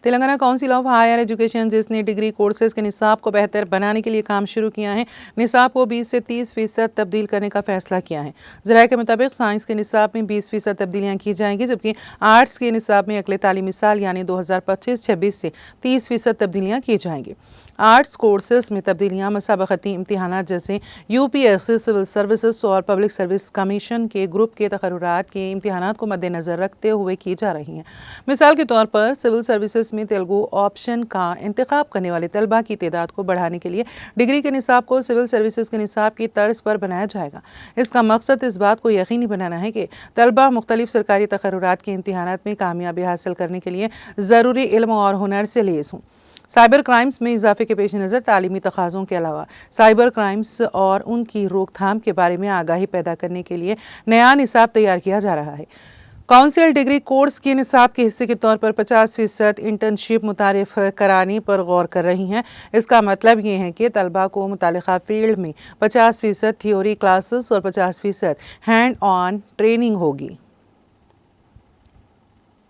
Telangana council of higher education جس نے degree courses کے نصاب کو بہتر بنانے کے لیے کام شروع کیا ہے، نصاب کو 20 سے 30% تبدیل کرنے کا فیصلہ کیا ہے۔ ذرائع کے مطابق سائنس کے نصاب میں 20% تبدیلیاں کی جائیں گی، جبکہ آرٹس کے نصاب میں اگلے تعلیمی سال یعنی 2025-26 سے 30% تبدیلیاں کی جائیں گی۔ آرٹس کورسز میں تبدیلیاں مسابقتی امتحانات جیسے UPSC، سول سروسز اور پبلک سروس کمیشن کے گروپ کے تقررات کے امتحانات کو مد نظر رکھتے ہوئے کی جا رہی ہیں۔ مثال کے طور پر سول سروسز میں تیلگو آپشن کا انتخاب کرنے والے طلبہ کی تعداد کو بڑھانے کے لیے ڈگری کے نصاب کو سول سروسز کے نصاب کی طرز پر بنایا جائے گا۔ اس کا مقصد اس بات کو یقینی بنانا ہے کہ طلبہ مختلف سرکاری تقررات کے امتحانات میں کامیابی حاصل کرنے کے لیے ضروری علم اور ہنر سے لیس ہوں۔ سائبر کرائمز میں اضافے کے پیش نظر تعلیمی تقاضوں کے علاوہ سائبر کرائمز اور ان کی روک تھام کے بارے میں آگاہی پیدا کرنے کے لیے نیا نصاب تیار کیا جا رہا ہے۔ کونسل ڈگری کورس کے نصاب کے حصے کے طور پر 50% انٹرنشپ متعارف کرانے پر غور کر رہی ہیں۔ اس کا مطلب یہ ہے کہ طلبہ کو متعلقہ فیلڈ میں 50% تھیوری کلاسز اور 50% ہینڈ آن ٹریننگ ہوگی۔